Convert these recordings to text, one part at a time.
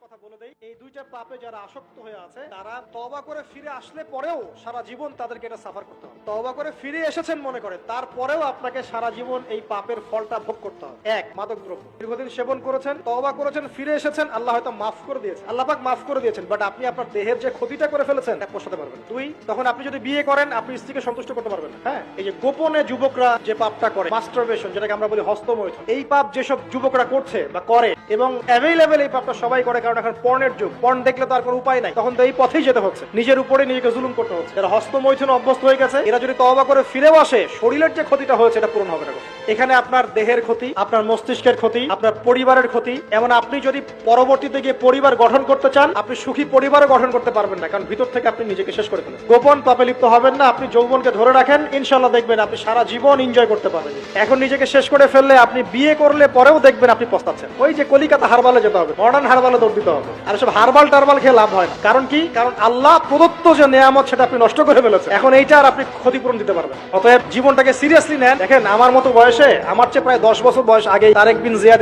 কথা বলে দেই, এই দুইটা পাপে যারা আসক্ত হয়ে আছে তারা তওবা করে ফিরে আসলে পরেও সারা জীবন তাদেরকে এটা সাফার করতে হবে। তওবা করে ফিরে এসেছেন মনে করে, তারপরেও আপনাকে সারা জীবন এই পাপের ফলটা ভোগ করতে হবে। এক, মাদক দ্রব্য দীর্ঘদিন সেবন করেছেন, তওবা করেছেন, ফিরে এসেছেন, আল্লাহ হয়তো মাফ করে দিয়েছেন, আল্লাহ পাক মাফ করে দিয়েছেন, বাট আপনি আপনার দেহের যে ক্ষতিটা করে ফেলেছেন তা পোষাতে পারবেন। দুই, তখন আপনি যদি বিয়ে করেন আপনি স্ত্রীকে সন্তুষ্ট করতে পারবেন না। হ্যাঁ, এই যে গোপনে যুবকরা যে পাপটা করে, মাস্টারবেশন, যেটাকে আমরা বলি হস্তমৈথুন, এই পাপ যেসব যুবকরা করছে বা করে এবং অ্যাভেলেবেল এই পাপটা সবাই করে, কারণ এখন পর্নের যুগ, পর্ন দেখলে তো আর কোনো উপায় নাই, তখন তো এই পথেই যেতে হচ্ছে, নিজের উপরে নিজেকে জুলুম করতে হচ্ছে। যারা হস্তমৈথুন অভ্যস্ত হয়ে গেছে এরা যদি তওবা করে ফিরেও আসে, শরীরের যে ক্ষতিটা হয়েছে এটা পূরণ হবে না। এখানে আপনার দেহের ক্ষতি, আপনার মস্তিষ্কের ক্ষতি, আপনার পরিবারের ক্ষতি, এমন আপনি যদি পরবর্তীতে গিয়ে পরিবার গঠন করতে চান, আপনি সুখী পরিবারও গঠন করতে পারবেন না, কারণ ভিতর থেকে আপনি নিজেকে শেষ করে ফেলেন। গোপন পাপে লিপ্ত হবেন না, আপনি যৌবনকে ধরে রাখেন, ইনশাআল্লাহ দেখবেন আপনি সারা জীবন এনজয় করতে পারবেন। এখন নিজেকে শেষ করে ফেললে আপনি বিয়ে করলে পরেও দেখবেন আপনি পস্তাচ্ছেন। ওই যে কলিকাতা হারবালে যেতে হবে, মডার্ন হারবালে দৌড় দিতে হবে, আর সব হারবাল টারবাল খেয়ে লাভ হয় না। কারণ কি? কারণ আল্লাহ প্রদত্ত যে নেয়ামত সেটা আপনি নষ্ট করে ফেলেছেন, এখন এইটা আর আপনি ক্ষতিপূরণ দিতে পারবেন। অতএব জীবনটাকে সিরিয়াসলি নেন। দেখেন, আমার মতো বয়সে, আমার চেয়ে প্রায় 10 বছর বয়স আগে তারেক বিন জিয়াদ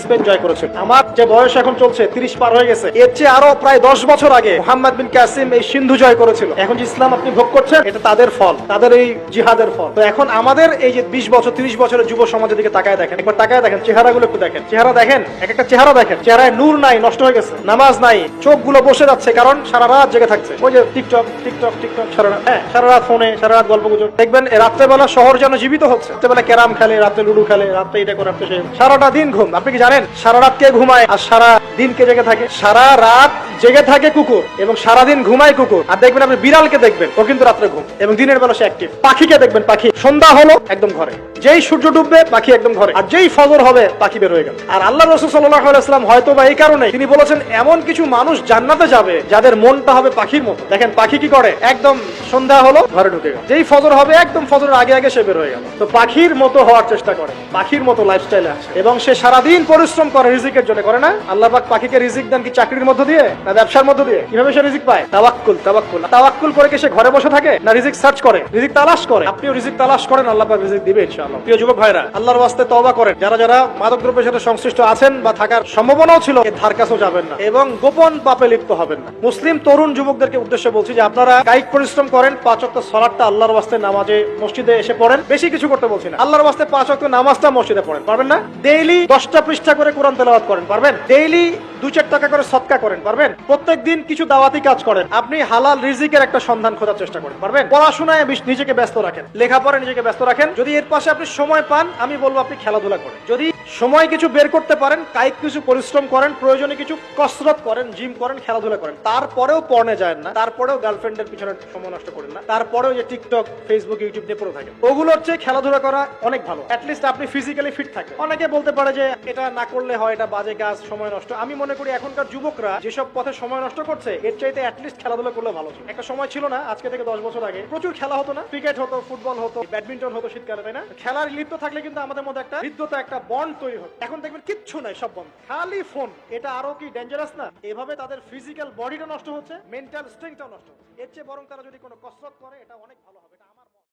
স্পেন জয় করেছিল। আমার যে বয়স এখন চলছে 30 পার হয়ে গেছে, এর চেয়ে আরো প্রায় 10 বছর আগে মুহাম্মদ বিন কাসিম এই সিন্ধু জয় করেছিল। এখন যে ইসলাম আপনি ভোগ করছেন এটা তাদের ফল, তাদের এই জিহাদের ফল। তো এখন আমাদের এই যে 20 বছর 30 বছরের যুব সমাজের দিকে তাকায় দেখেন, একবার তাকায় দেখেন, চেহারাগুলো একটু দেখেন, চেহারা দেখেন, এক একটা চেহারা দেখেন, চেহারায় নূর নাই, নষ্ট হয়ে গেছে, নামাজ নাই, চোখগুলো বসে যাচ্ছে, কারণ সারা রাত জেগে থাকছে। ওই যে টিকটক টিকটক টিকটক, সারা রাত, হ্যাঁ সারা রাত ফোনে, সারা রাত গল্প গুজব। দেখবেন রাত্রেবেলা শহর যেন জীবিত হচ্ছে, রাত্রেবেলা ক্যারাম খেলে, রাত্রে লুডু খেলে, রাত্রে এটা করে, রাত্রে সে, সারাটা দিন ঘুম। আপনি কি জানেন সারা রাত কে ঘুমায় আর সারা দিন কে জেগে থাকে? সারা রাত জেগে থাকে কুকুর এবং সারাদিন ঘুমায় কুকুর। আর দেখবেন আপনি বিড়ালকে দেখবেন, ও কিন্তু রাত্রে ঘুম এবং দিনের বেলা সে অ্যাক্টিভ। পাখিকে দেখবেন, পাখি সন্ধ্যা হলো একদম ঘরে, যেই সূর্য ডুববে পাখি একদম ঘরে, আর যেই ফজর হবে পাখি বের হয়ে গেল। আর আল্লাহ রাসূল সাল্লাল্লাহু আলাইহি ওয়াসাল্লাম হয়তো বা এই কারণে তিনি বলেছেন এমন কিছু মানুষ জান্নাতে যাবে যাদের মনটা হবে পাখির মতো। দেখেন পাখি কি করে, একদম সন্ধ্যা হলো ঘরে ঢুকে গেল, যেই ফজর হবে একদম ফজরের আগে আগে সে বের হয়ে গেল। তো পাখির মতো হওয়ার চেষ্টা করে, পাখির মতো লাইফস্টাইলে আছে এবং সে সারাদিন পরিশ্রম করে রিজিকের জন্য, করে না? আল্লাহ পাক পাখিকে রিজিক দেন কি চাকরির মধ্য দিয়ে না ব্যবসার মধ্য দিয়ে? কিভাবে সে রিজিক পায়? তাওয়াক্কুল। তাওয়াক্কুল তাওয়াক্কুল করে কি সে ঘরে বসে থাকে না রিজিক সার্চ করে, রিজিক তালাশ করে? আপনিও রিজিক তালাশ করেন, আল্লাহ পাক রিজিক দিবে ইনশাআল্লাহ। প্রিয় যুবক ভাইরা, আল্লাহর ওয়াস্তে তওবা করেন। যারা যারা মাদক দ্রব্যের সাথে সংশ্লিষ্ট আছেন বা থাকার সম্ভাবনাও ছিল, এর ধার কাছেও যাবেন না এবং গোপন পাপে লিপ্ত হবেন না। মুসলিম তরুণ যুবকদেরকে উদ্দেশ্যে বলছি যে আপনারা কায়িক পরিশ্রম করেন, 5 ওয়াক্ত সালাতটা আল্লাহর ওয়াস্তে নামাজে মসজিদে এসে পড়েন। বেশি কিছু করতে বলছি না, আল্লাহর ওয়াস্তে 5 ওয়াক্ত নামাজটা মসজিদে পড়েন, পারবেন না? ডেইলি 10টা পৃষ্ঠা করে কোরআন তেলাওয়াত করেন, পারবেন? ডেইলি 2-4 টাকা করে সদকা করেন, পারবেন? প্রত্যেক দিন কিছু দাওয়াতি কাজ করেন, আপনি হালাল রিজিকের একটা সন্ধান খোঁজার চেষ্টা করেন, পারবেন? পড়াশোনায় নিজেকে ব্যস্ত রাখেন, লেখাপড়ায় নিজেকে ব্যস্ত রাখেন। যদি এর পাশে আপনি সময় পান, আমি বলবো আপনি খেলাধুলা করেন। যদি সময় কিছু বের করতে পারেন, কায়িক কিছু পরিশ্রম করেন, প্রয়োজনে কিছু কসরত করেন, জিম করেন, খেলাধুলা করেন। তারপরেও পড়নে যায় না, তারপরেও গার্লফ্রেন্ডের পিছনে সময় নষ্ট করেন না, তারপরেও যে টিকটক, ফেসবুক, ইউটিউব নিয়ে পড়ে থাকেন, ওগুলোর চেয়ে খেলাধুলা করা অনেক ভালো। অ্যাটলিস্ট আপনি ফিজিক্যালি ফিট থাকেন। অনেকে বলতে পারে যে এটা না করলে হয়, এটা বাজে কাজ, সময় নষ্ট। আমি মনে করি এখনকার যুবকরা যেসব পথে সময় নষ্ট করছে, এর চাইতে অ্যাটলিস্ট খেলাধুলা করলে ভালো ছিল। একটা সময় ছিল না, আজকে থেকে 10 বছর আগে প্রচুর খেলা হতো না? ক্রিকেট হতো, ফুটবল হতো, ব্যাডমিন্টন হতো শীতকালে, তাই না? খেলার লিপ্ত থাকলে কিন্তু আমাদের মধ্যে একটা হৃদ্যতা, একটা বন্ড তৈরি হতো। এখন দেখবেন কিচ্ছু নাই, সব বন্ধ, খালি ফোন। এটা আরো কি ডেঞ্জারাস না? এভাবে তাদের ফিজিক্যাল বডিটা নষ্ট হচ্ছে, মেন্টাল স্ট্রেংথটাও নষ্ট হচ্ছে। এর চেয়ে বরং তারা যদি কোনো কসরত করে এটা অনেক ভালো হবে।